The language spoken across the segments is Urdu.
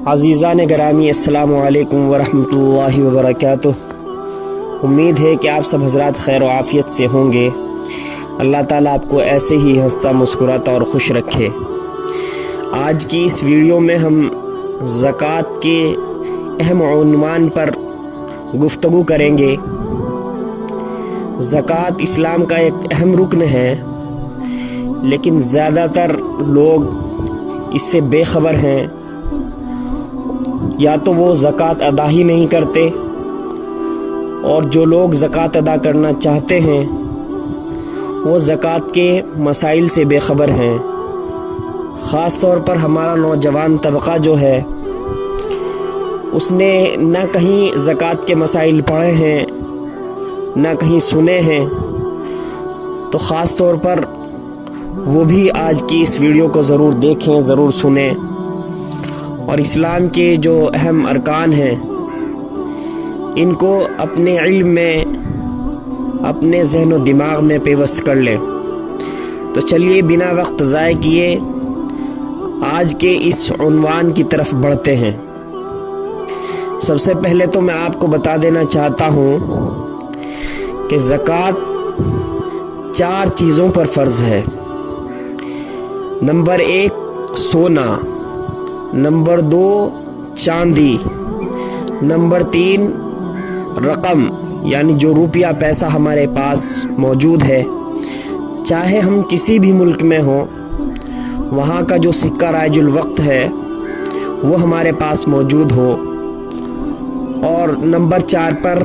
عزیزان گرامی، السلام علیکم ورحمۃ اللہ وبرکاتہ۔ امید ہے کہ آپ سب حضرات خیر و عافیت سے ہوں گے۔ اللہ تعالیٰ آپ کو ایسے ہی ہنستا مسکراتا اور خوش رکھے۔ آج کی اس ویڈیو میں ہم زکوٰۃ کے اہم عنوان پر گفتگو کریں گے۔ زکوٰۃ اسلام کا ایک اہم رکن ہے، لیکن زیادہ تر لوگ اس سے بے خبر ہیں۔ یا تو وہ زکوٰۃ ادا ہی نہیں کرتے، اور جو لوگ زکوٰۃ ادا کرنا چاہتے ہیں وہ زکوٰۃ کے مسائل سے بے خبر ہیں۔ خاص طور پر ہمارا نوجوان طبقہ جو ہے، اس نے نہ کہیں زکوٰۃ کے مسائل پڑھے ہیں نہ کہیں سنے ہیں، تو خاص طور پر وہ بھی آج کی اس ویڈیو کو ضرور دیکھیں، ضرور سنیں، اور اسلام کے جو اہم ارکان ہیں ان کو اپنے علم میں، اپنے ذہن و دماغ میں پیوست کر لیں۔ تو چلیے بنا وقت ضائع کیے آج کے اس عنوان کی طرف بڑھتے ہیں۔ سب سے پہلے تو میں آپ کو بتا دینا چاہتا ہوں کہ زکوٰۃ 4 چیزوں پر فرض ہے۔ نمبر 1 سونا، نمبر 2 چاندی، نمبر 3 رقم یعنی جو روپیہ پیسہ ہمارے پاس موجود ہے، چاہے ہم کسی بھی ملک میں ہوں، وہاں کا جو سکہ رائج الوقت ہے وہ ہمارے پاس موجود ہو۔ اور نمبر 4 پر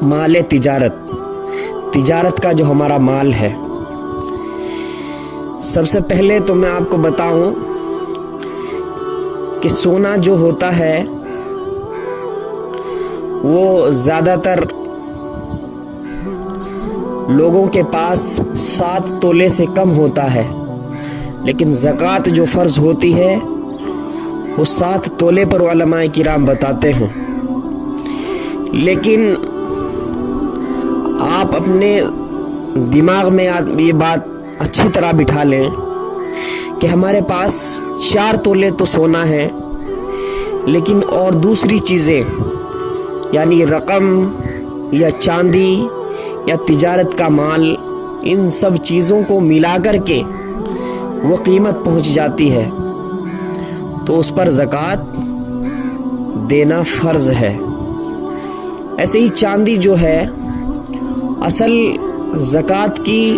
مال تجارت کا جو ہمارا مال ہے۔ سب سے پہلے تو میں آپ کو بتاؤں کہ سونا جو ہوتا ہے وہ زیادہ تر لوگوں کے پاس 7 تولے سے کم ہوتا ہے، لیکن زکوٰۃ جو فرض ہوتی ہے وہ 7 تولے پر علماء کرام بتاتے ہیں۔ لیکن آپ اپنے دماغ میں یہ بات اچھی طرح بٹھا لیں کہ ہمارے پاس 4 تولے تو سونا ہے، لیکن اور دوسری چیزیں یعنی رقم یا چاندی یا تجارت کا مال، ان سب چیزوں کو ملا کر کے وہ قیمت پہنچ جاتی ہے، تو اس پر زکوٰۃ دینا فرض ہے۔ ایسے ہی چاندی جو ہے، اصل زکوٰۃ کی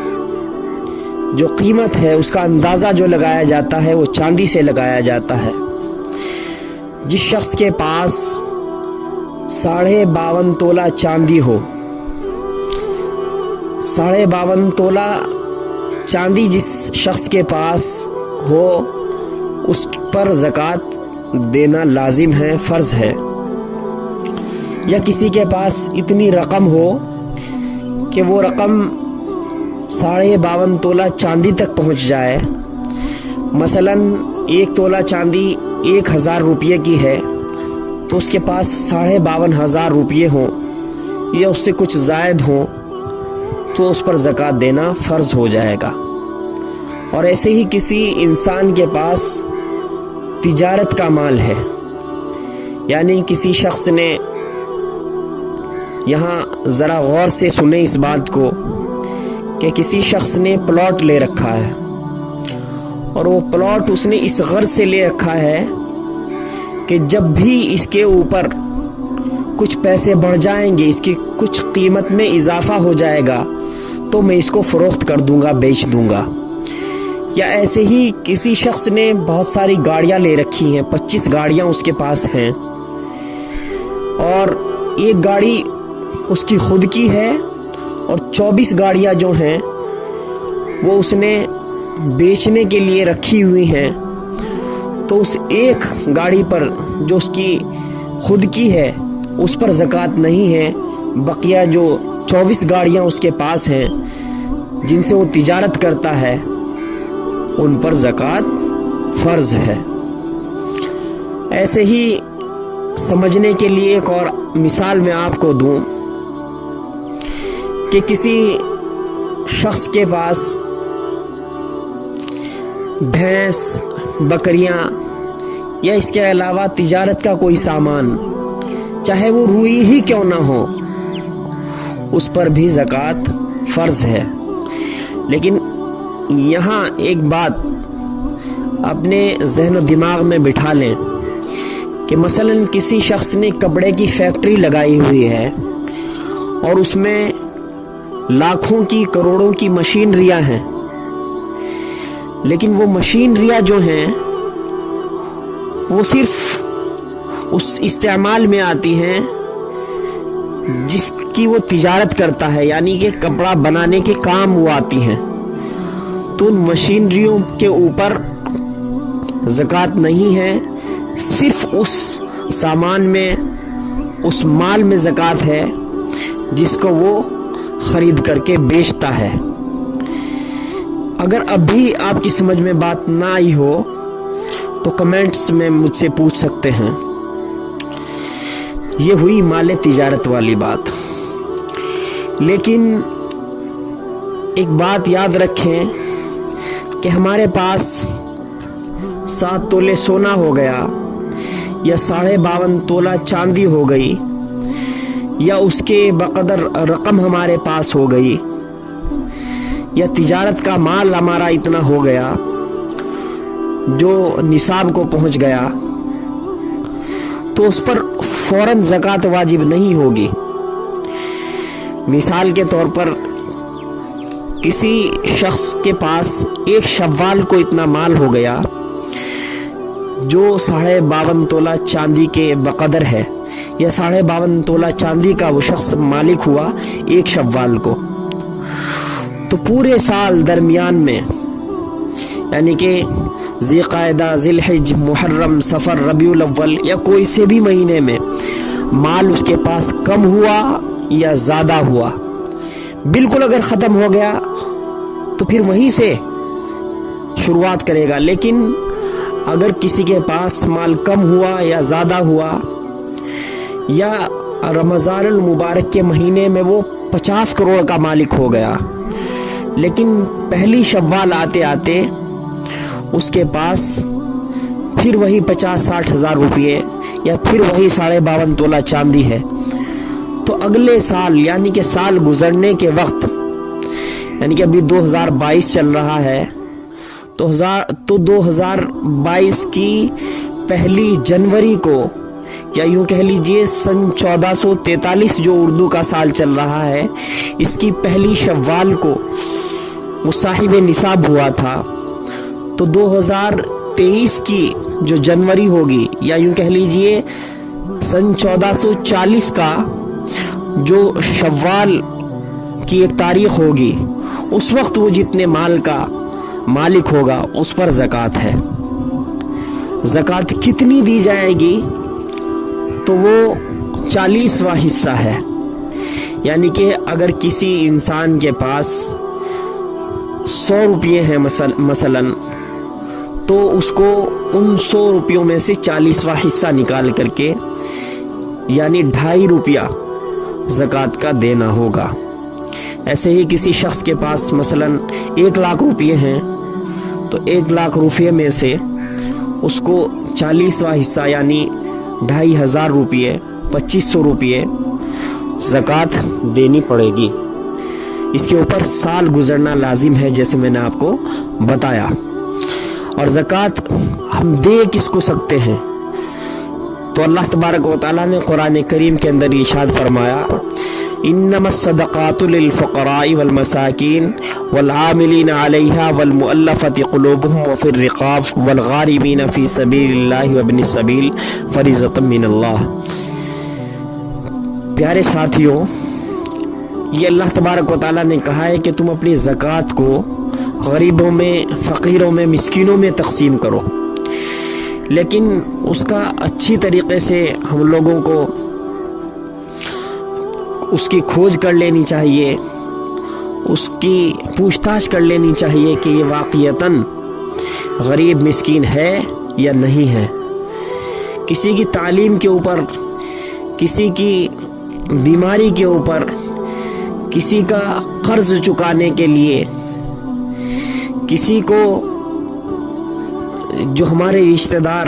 جو قیمت ہے اس کا اندازہ جو لگایا جاتا ہے وہ چاندی سے لگایا جاتا ہے۔ جس شخص کے پاس 52.5 تولہ چاندی ہو، 52.5 تولہ چاندی جس شخص کے پاس ہو، اس پر زکوٰۃ دینا لازم ہے، فرض ہے۔ یا کسی کے پاس اتنی رقم ہو کہ وہ رقم 52.5 تولہ چاندی تک پہنچ جائے، مثلا 1 تولہ چاندی 1000 روپے کی ہے، تو اس کے پاس 52,500 روپے ہوں یا اس سے کچھ زائد ہوں، تو اس پر زکوٰۃ دینا فرض ہو جائے گا۔ اور ایسے ہی کسی انسان کے پاس تجارت کا مال ہے، یعنی کسی شخص نے، یہاں ذرا غور سے سنیں اس بات کو، کہ کسی شخص نے پلاٹ لے رکھا ہے، اور وہ پلاٹ اس نے اس غرض سے لے رکھا ہے کہ جب بھی اس کے اوپر کچھ پیسے بڑھ جائیں گے، اس کی کچھ قیمت میں اضافہ ہو جائے گا، تو میں اس کو فروخت کر دوں گا، بیچ دوں گا۔ یا ایسے ہی کسی شخص نے بہت ساری گاڑیاں لے رکھی ہیں، 25 گاڑیاں اس کے پاس ہیں، اور ایک گاڑی اس کی خود کی ہے اور 24 گاڑیاں جو ہیں وہ اس نے بیچنے کے لیے رکھی ہوئی ہیں، تو اس ایک گاڑی پر جو اس کی خود کی ہے اس پر زکوٰۃ نہیں ہے، بقیہ جو 24 گاڑیاں اس کے پاس ہیں جن سے وہ تجارت کرتا ہے، ان پر زکوٰۃ فرض ہے۔ ایسے ہی سمجھنے کے لیے ایک اور مثال میں آپ کو دوں کہ کسی شخص کے پاس بھینس، بکریاں یا اس کے علاوہ تجارت کا کوئی سامان، چاہے وہ روئی ہی کیوں نہ ہو، اس پر بھی زکوٰۃ فرض ہے۔ لیکن یہاں ایک بات اپنے ذہن و دماغ میں بٹھا لیں کہ مثلاً کسی شخص نے کپڑے کی فیکٹری لگائی ہوئی ہے اور اس میں لاکھوں کی کروڑوں کی مشینریاں ہیں، لیکن وہ مشینریاں جو ہیں وہ صرف اس استعمال میں آتی ہیں جس کی وہ تجارت کرتا ہے، یعنی کہ کپڑا بنانے کے کام وہ آتی ہیں، تو ان مشینریوں کے اوپر زکوٰۃ نہیں ہے، صرف اس سامان میں، اس مال میں زکوٰۃ ہے جس کو وہ خرید کر کے بیچتا ہے۔ اگر اب بھی آپ کی سمجھ میں بات نہ آئی ہو تو کمنٹس میں مجھ سے پوچھ سکتے ہیں۔ یہ ہوئی مال تجارت والی بات۔ لیکن ایک بات یاد رکھیں کہ ہمارے پاس 7 تولے سونا ہو گیا یا 52.5 تولہ چاندی ہو گئی یا اس کے بقدر رقم ہمارے پاس ہو گئی یا تجارت کا مال ہمارا اتنا ہو گیا جو نصاب کو پہنچ گیا، تو اس پر فوراً زکوٰۃ واجب نہیں ہوگی۔ مثال کے طور پر کسی شخص کے پاس ایک شوال کو اتنا مال ہو گیا جو 52.5 تولہ چاندی کے بقدر ہے، یا 52.5 تولہ چاندی کا وہ شخص مالک ہوا ایک شوال کو، تو پورے سال درمیان میں، یعنی کہ ذی قعدہ، ذی الحج، محرم، صفر، ربیع الاول یا کوئی سے بھی مہینے میں مال اس کے پاس کم ہوا یا زیادہ ہوا، بالکل اگر ختم ہو گیا تو پھر وہیں سے شروعات کرے گا۔ لیکن اگر کسی کے پاس مال کم ہوا یا زیادہ ہوا، یا رمضان المبارک کے مہینے میں وہ 50 کروڑ کا مالک ہو گیا، لیکن پہلی شوال آتے آتے اس کے پاس پھر وہی 50-60 ہزار روپئے یا پھر وہی 52.5 تولہ چاندی ہے، تو اگلے سال یعنی کہ سال گزرنے کے وقت، یعنی کہ ابھی 2022 چل رہا ہے، تو 2022 کی پہلی جنوری کو، یا یوں کہہ لیجئے سن 1443 جو اردو کا سال چل رہا ہے، اس کی پہلی شوال کو وہ صاحب نصاب ہوا تھا، تو 2023 کی جو جنوری ہوگی، یا یوں کہہ لیجئے سن 1440 کا جو شوال کی ایک تاریخ ہوگی، اس وقت وہ جتنے مال کا مالک ہوگا اس پر زکوٰۃ ہے۔ زکوٰۃ کتنی دی جائے گی؟ تو وہ 40واں حصہ ہے، یعنی کہ اگر کسی انسان کے پاس 100 روپئے ہیں مثلاً، تو اس کو ان 100 روپیوں میں سے 40واں حصہ نکال کر کے، یعنی 2.5 روپیہ زکوٰۃ کا دینا ہوگا۔ ایسے ہی کسی شخص کے پاس مثلاً 1 لاکھ روپئے ہیں، تو 1 لاکھ روپئے میں سے اس کو 40واں حصہ یعنی 2,500 روپئے، 2,500 روپئے زکوٰۃ دینی پڑے گی۔ اس کے اوپر سال گزرنا لازم ہے، جیسے میں نے آپ کو بتایا۔ اور زکوٰۃ ہم دے کس کو سکتے ہیں؟ تو اللہ تبارک و تعالیٰ نے قرآن کریم کے اندر ارشاد فرمایا، انما الصدقات للفقراء والمساکین والعاملین علیہا والمؤلفۃ قلوبہم وفی الرقاب والغارمین فی سبیل اللہ وابن السبیل فریضۃ من اللہ۔ پیارے ساتھیوں، یہ اللہ تبارک و تعالیٰ نے کہا ہے کہ تم اپنی زکوٰۃ کو غریبوں میں، فقیروں میں، مسکینوں میں تقسیم کرو، لیکن اس کا اچھی طریقے سے ہم لوگوں کو اس کی کھوج کر لینی چاہیے، اس کی پوچھ تاچھ کر لینی چاہیے کہ یہ واقعتاً غریب مسکین ہے یا نہیں ہے۔ کسی کی تعلیم کے اوپر، کسی کی بیماری کے اوپر، کسی کا قرض چکانے کے لیے، کسی کو جو ہمارے رشتہ دار